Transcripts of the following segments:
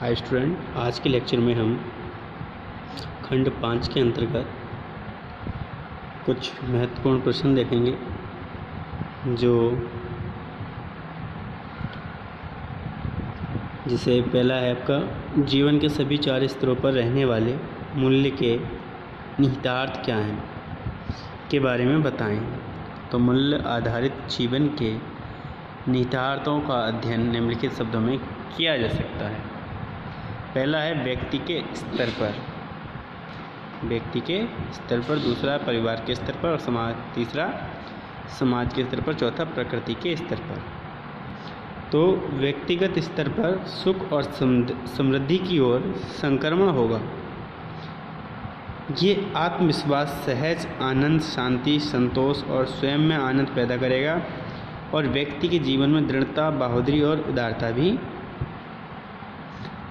Hi student, आज के lecture में हम खंड 5 के अंतर्गत कुछ महत्वपूर्ण प्रश्न देखेंगे जिसे पहला है आपका जीवन के सभी 4 स्तरों पर रहने वाले मूल्य के निहितार्थ क्या हैं के बारे में बताएं। तो मूल्य आधारित जीवन के निहितार्थों का अध्ययन निम्नलिखित शब्दों में किया जा सकता है। पहला है व्यक्ति के स्तर पर, दूसरा परिवार के स्तर पर और तीसरा समाज के स्तर पर, चौथा प्रकृति के स्तर पर। तो व्यक्तिगत स्तर पर सुख और समृद्धि की ओर संक्रमण होगा। ये आत्मविश्वास, सहज आनंद, शांति, संतोष और स्वयं में आनंद पैदा करेगा और व्यक्ति के जीवन में दृढ़ता, बहादुरी और उदारता भी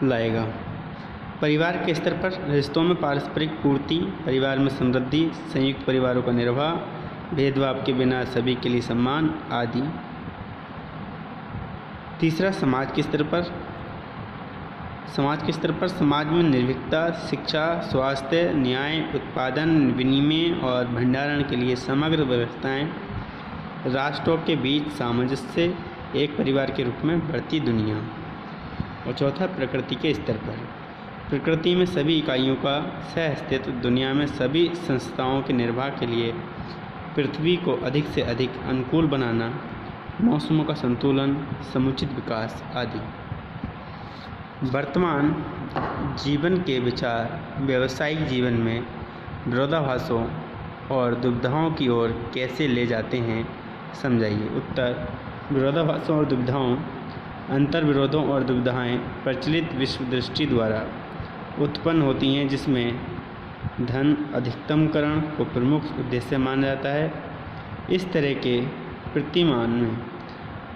लाएगा। परिवार के स्तर पर रिश्तों में पारस्परिक पूर्ति, परिवार में समृद्धि, संयुक्त परिवारों का निर्वाह, भेदभाव के बिना सभी के लिए सम्मान आदि। तीसरा समाज के स्तर पर समाज में निर्भीकता, शिक्षा, स्वास्थ्य, न्याय, उत्पादन, विनिमय और भंडारण के लिए समग्र व्यवस्थाएं, राष्ट्रों के बीच सामंजस्य, एक परिवार के रूप में बढ़ती दुनिया। और चौथा प्रकृति के स्तर पर प्रकृति में सभी इकाइयों का सह अस्तित्व, दुनिया में सभी संस्थाओं के निर्वाह के लिए पृथ्वी को अधिक से अधिक अनुकूल बनाना, मौसमों का संतुलन, समुचित विकास आदि। वर्तमान जीवन के विचार व्यावसायिक जीवन में विरोधाभासों और दुविधाओं की ओर कैसे ले जाते हैं, समझाइए। उत्तर: विरोधाभासों और दुविधाओं, अंतर्विरोधों और दुविधाएं प्रचलित विश्व दृष्टि द्वारा उत्पन्न होती हैं, जिसमें धन अधिकतमकरण को प्रमुख उद्देश्य माना जाता है। इस तरह के प्रतिमान में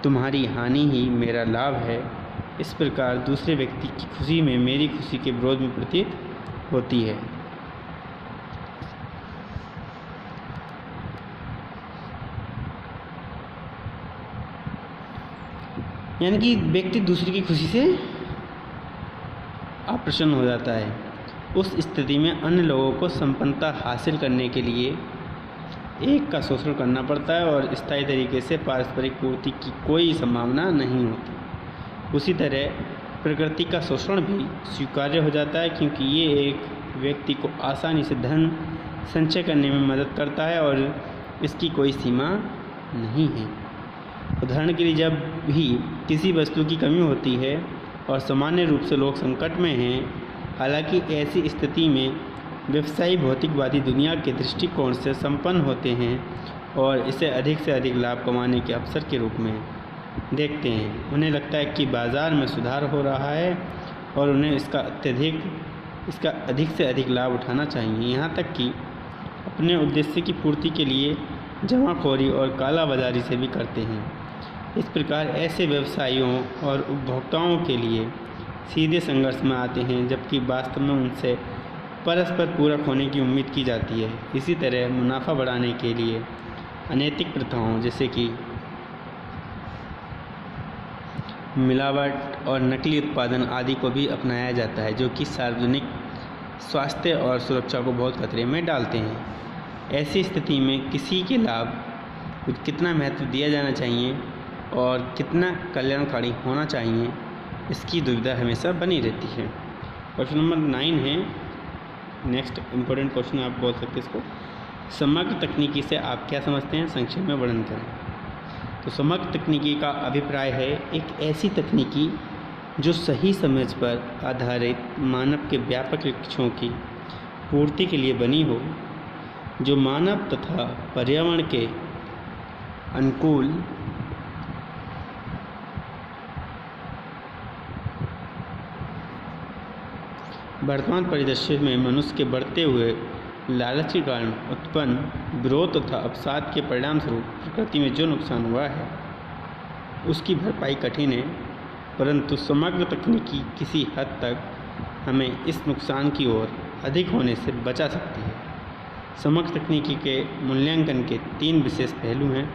तुम्हारी हानि ही मेरा लाभ है, इस प्रकार दूसरे व्यक्ति की खुशी में मेरी खुशी के विरोध में प्रतीत होती है। यानी कि व्यक्ति दूसरे की खुशी से अप्रसन्न हो जाता है। उस स्थिति में अन्य लोगों को संपन्नता हासिल करने के लिए एक का शोषण करना पड़ता है और स्थायी तरीके से पारस्परिक पूर्ति की कोई संभावना नहीं होती। उसी तरह प्रकृति का शोषण भी स्वीकार्य हो जाता है, क्योंकि ये एक व्यक्ति को आसानी से धन संचय करने में मदद करता है और इसकी कोई सीमा नहीं है। उदाहरण के लिए, जब भी किसी वस्तु की कमी होती है और सामान्य रूप से लोग संकट में हैं, हालांकि ऐसी स्थिति में व्यवसायी भौतिकवादी दुनिया के दृष्टिकोण से संपन्न होते हैं और इसे अधिक से अधिक लाभ कमाने के अवसर के रूप में देखते हैं। उन्हें लगता है कि बाज़ार में सुधार हो रहा है और उन्हें इसका अधिक से अधिक लाभ उठाना चाहिए, यहाँ तक कि अपने उद्देश्य की पूर्ति के लिए जमाखोरी और काला बाजारी से भी करते हैं। इस प्रकार ऐसे व्यवसायियों और उपभोक्ताओं के लिए सीधे संघर्ष में आते हैं, जबकि वास्तव में उनसे परस्पर पूरक होने की उम्मीद की जाती है। इसी तरह मुनाफा बढ़ाने के लिए अनैतिक प्रथाओं जैसे कि मिलावट और नकली उत्पादन आदि को भी अपनाया जाता है, जो कि सार्वजनिक स्वास्थ्य और सुरक्षा को बहुत खतरे में डालते हैं। ऐसी स्थिति में किसी के लाभ को कितना महत्व दिया जाना चाहिए और कितना कल्याणकारी होना चाहिए, इसकी दुविधा हमेशा बनी रहती है। क्वेश्चन नंबर 9 है, नेक्स्ट इम्पोर्टेंट क्वेश्चन आप बोल सकते हैं इसको। समग्र तकनीकी से आप क्या समझते हैं, संक्षेप में वर्णन करें। तो समग्र तकनीकी का अभिप्राय है एक ऐसी तकनीकी जो सही समझ पर आधारित मानव के व्यापक लक्ष्यों की पूर्ति के लिए बनी हो, जो मानव तथा पर्यावरण के अनुकूल वर्तमान परिदृश्य में मनुष्य के बढ़ते हुए लालच के कारण उत्पन्न विरोध तथा अवसाद के परिणाम स्वरूप प्रकृति में जो नुकसान हुआ है, उसकी भरपाई कठिन है, परंतु समग्र तकनीकी किसी हद तक हमें इस नुकसान की ओर अधिक होने से बचा सकती है। समग्र तकनीकी के मूल्यांकन के 3 विशेष पहलू हैं।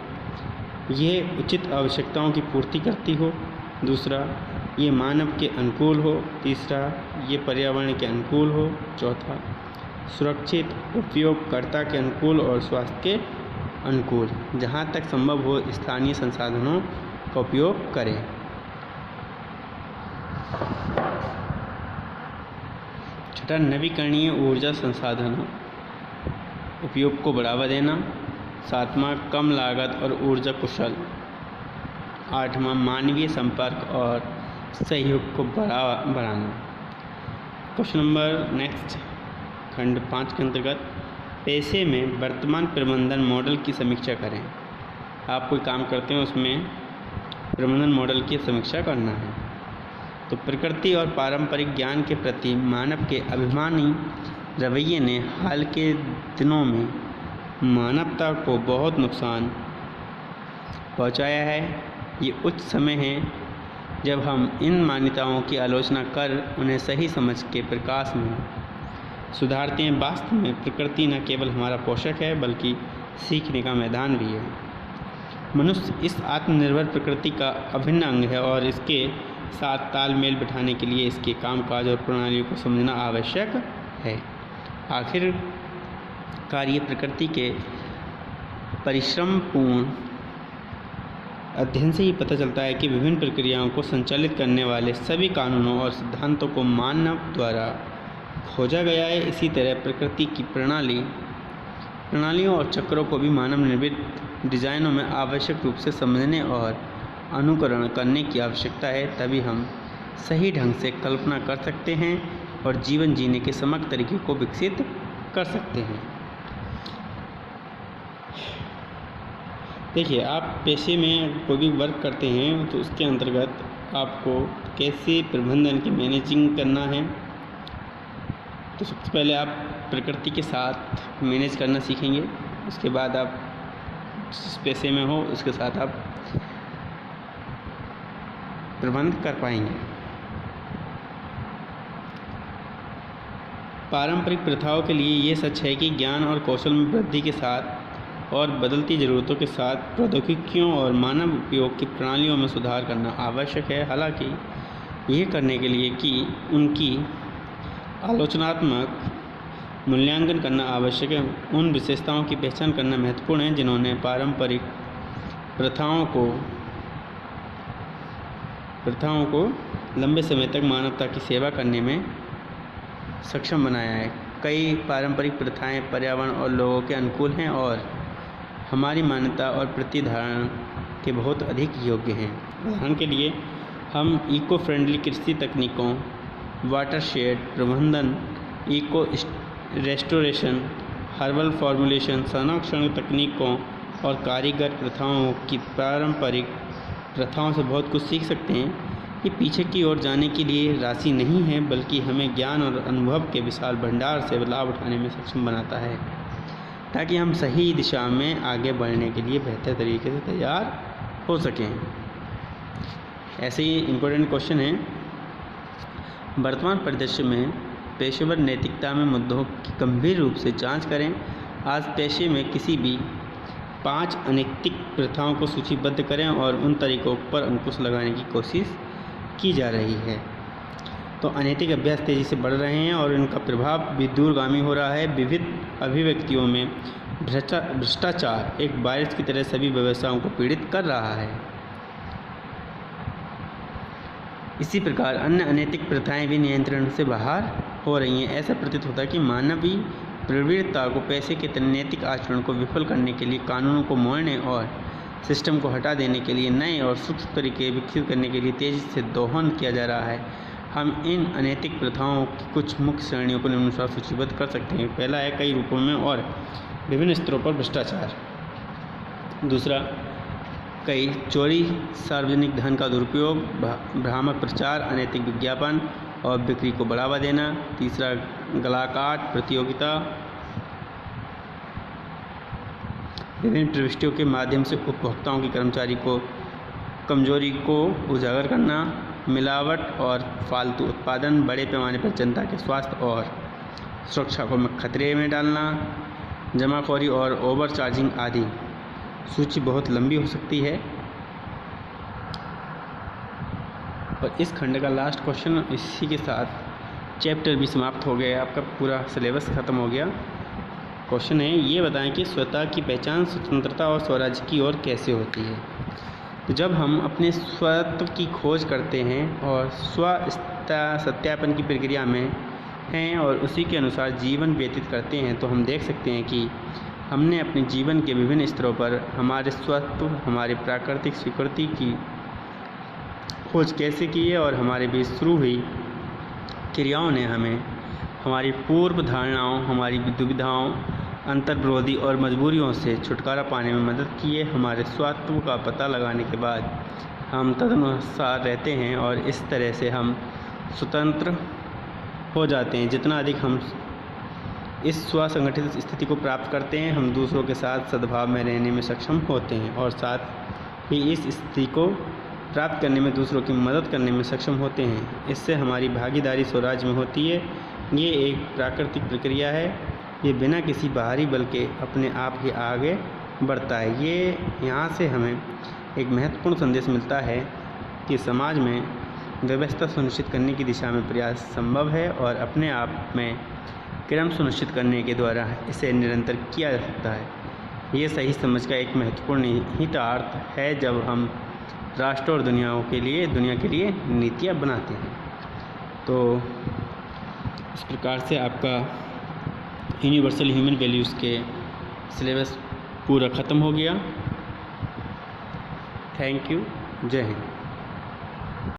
यह उचित आवश्यकताओं की पूर्ति करती हो, दूसरा ये मानव के अनुकूल हो। तीसरा, ये पर्यावरण के अनुकूल हो। चौथा, सुरक्षित, उपयोगकर्ता के अनुकूल और स्वास्थ्य के अनुकूल। जहाँ तक संभव हो स्थानीय संसाधनों का उपयोग करें। छठा, नवीकरणीय ऊर्जा संसाधनों उपयोग को बढ़ावा देना। सातवां, कम लागत और ऊर्जा कुशल। आठवां, मानवीय संपर्क और सहयोग को बढ़ाना। क्वेश्चन नंबर नेक्स्ट, खंड 5 के अंतर्गत पेशे में वर्तमान प्रबंधन मॉडल की समीक्षा करें। आप कोई काम करते हैं उसमें प्रबंधन मॉडल की समीक्षा करना है। तो प्रकृति और पारंपरिक ज्ञान के प्रति मानव के अभिमानी रवैये ने हाल के दिनों में मानवता को बहुत नुकसान पहुंचाया है। ये उच्च समय है जब हम इन मान्यताओं की आलोचना कर उन्हें सही समझ के प्रकाश में सुधारते हैं। वास्तव में प्रकृति न केवल हमारा पोषक है बल्कि सीखने का मैदान भी है। मनुष्य इस आत्मनिर्भर प्रकृति का अभिन्न अंग है और इसके साथ तालमेल बिठाने के लिए इसके कामकाज और प्रणालियों को समझना आवश्यक है। आखिरकार ये प्रकृति के परिश्रमपूर्ण अध्ययन से ही पता चलता है कि विभिन्न प्रक्रियाओं को संचालित करने वाले सभी कानूनों और सिद्धांतों को मानव द्वारा खोजा गया है। इसी तरह प्रकृति की प्रणालियों और चक्रों को भी मानव निर्मित डिजाइनों में आवश्यक रूप से समझने और अनुकरण करने की आवश्यकता है। तभी हम सही ढंग से कल्पना कर सकते हैं और जीवन जीने के समग्र तरीके को विकसित कर सकते हैं। देखिए, आप पेशे में कोई भी वर्क करते हैं तो उसके अंतर्गत आपको कैसे प्रबंधन की मैनेजिंग करना है। तो सबसे पहले आप प्रकृति के साथ मैनेज करना सीखेंगे। उसके बाद आप जिस पेशे में हो उसके साथ आप प्रबंध कर पाएंगे। पारंपरिक प्रथाओं के लिए ये सच है कि ज्ञान और कौशल में वृद्धि के साथ और बदलती ज़रूरतों के साथ प्रौद्योगिकियों और मानव उपयोग की प्रणालियों में सुधार करना आवश्यक है। हालांकि यह करने के लिए कि उनकी आलोचनात्मक मूल्यांकन करना आवश्यक है। उन विशेषताओं की पहचान करना महत्वपूर्ण है जिन्होंने पारंपरिक प्रथाओं को लंबे समय तक मानवता की सेवा करने में सक्षम बनाया है। कई पारंपरिक प्रथाएं पर्यावरण और लोगों के अनुकूल हैं और हमारी मान्यता और प्रतिधारण के बहुत अधिक योग्य हैं। उदाहरण के लिए हम इको फ्रेंडली कृषि तकनीकों, वाटरशेड प्रबंधन, इको रेस्टोरेशन, हर्बल फॉर्मुलेशन, संरक्षण तकनीकों और कारीगर प्रथाओं की पारंपरिक प्रथाओं से बहुत कुछ सीख सकते हैं। ये पीछे की ओर जाने के लिए राशि नहीं है बल्कि हमें ज्ञान और अनुभव के विशाल भंडार से लाभ उठाने में सक्षम बनाता है ताकि हम सही दिशा में आगे बढ़ने के लिए बेहतर तरीके से तैयार हो सकें। ऐसे ही इम्पोर्टेंट क्वेश्चन है, वर्तमान परिदृश्य में पेशेवर नैतिकता में मुद्दों की गंभीर रूप से जांच करें। आज पेशे में किसी भी 5 अनैतिक प्रथाओं को सूचीबद्ध करें और उन तरीकों पर अंकुश लगाने की कोशिश की जा रही है। तो अनैतिक अभ्यास तेज़ी से बढ़ रहे हैं और इनका प्रभाव भी दूरगामी हो रहा है। विविध अभिव्यक्तियों में भ्रष्टाचार एक वायरस की तरह सभी व्यवसायों को पीड़ित कर रहा है। इसी प्रकार अन्य अनैतिक प्रथाएं भी नियंत्रण से बाहर हो रही हैं। ऐसा प्रतीत होता है कि मानवीय प्रवृत्ति को पैसे के नैतिक आचरण को विफल करने के लिए कानूनों को मोड़ने और सिस्टम को हटा देने के लिए नए और सूक्ष्म तरीके विकसित करने के लिए तेज़ी से दोहन किया जा रहा है। हम इन अनैतिक प्रथाओं की कुछ मुख्य श्रेणियों को निम्नानुसार सूचीबद्ध कर सकते हैं। पहला है कई रूपों में और विभिन्न स्तरों पर भ्रष्टाचार। दूसरा, कई चोरी, सार्वजनिक धन का दुरुपयोग, भ्रामक प्रचार, अनैतिक विज्ञापन और बिक्री को बढ़ावा देना। तीसरा, गलाकाट प्रतियोगिता, विभिन्न प्रविष्टियों के माध्यम से उपभोक्ताओं की कमजोरी को उजागर करना। मिलावट और फालतू उत्पादन, बड़े पैमाने पर जनता के स्वास्थ्य और सुरक्षा को खतरे में डालना। जमाखोरी और ओवर चार्जिंग आदि। सूची बहुत लंबी हो सकती है। और इस खंड का लास्ट क्वेश्चन, इसी के साथ चैप्टर भी समाप्त हो गया, आपका पूरा सिलेबस ख़त्म हो गया। क्वेश्चन है, ये बताएं कि स्वतः की पहचान स्वतंत्रता और स्वराज्य की ओर कैसे होती है। तो जब हम अपने स्वत्व की खोज करते हैं और सत्यापन की प्रक्रिया में हैं और उसी के अनुसार जीवन व्यतीत करते हैं, तो हम देख सकते हैं कि हमने अपने जीवन के विभिन्न स्तरों पर हमारे स्वत्व, हमारी प्राकृतिक स्वीकृति की खोज कैसे की है और हमारे बीच शुरू हुई क्रियाओं ने हमें हमारी पूर्व धारणाओं, हमारी दुविधाओं, अंतर्विरोधी और मजबूरियों से छुटकारा पाने में मदद की है। हमारे स्वत्व का पता लगाने के बाद हम तदनुसार रहते हैं और इस तरह से हम स्वतंत्र हो जाते हैं। जितना अधिक हम इस स्वसंगठित स्थिति को प्राप्त करते हैं, हम दूसरों के साथ सद्भाव में रहने में सक्षम होते हैं और साथ ही इस स्थिति को प्राप्त करने में दूसरों की मदद करने में सक्षम होते हैं। इससे हमारी भागीदारी स्वराज में होती है। ये एक प्राकृतिक प्रक्रिया है, ये बिना किसी बाहरी बल के अपने आप ही आगे बढ़ता है। ये यहाँ से हमें एक महत्वपूर्ण संदेश मिलता है कि समाज में व्यवस्था सुनिश्चित करने की दिशा में प्रयास संभव है और अपने आप में क्रम सुनिश्चित करने के द्वारा इसे निरंतर किया जा सकता है। ये सही समझ का एक महत्वपूर्ण निहितार्थ है जब हम राष्ट्र और दुनिया के लिए नीतियाँ बनाते हैं। तो इस प्रकार से आपका यूनिवर्सल ह्यूमन वैल्यूज़ के सिलेबस पूरा ख़त्म हो गया। Thank you. जय हिंद।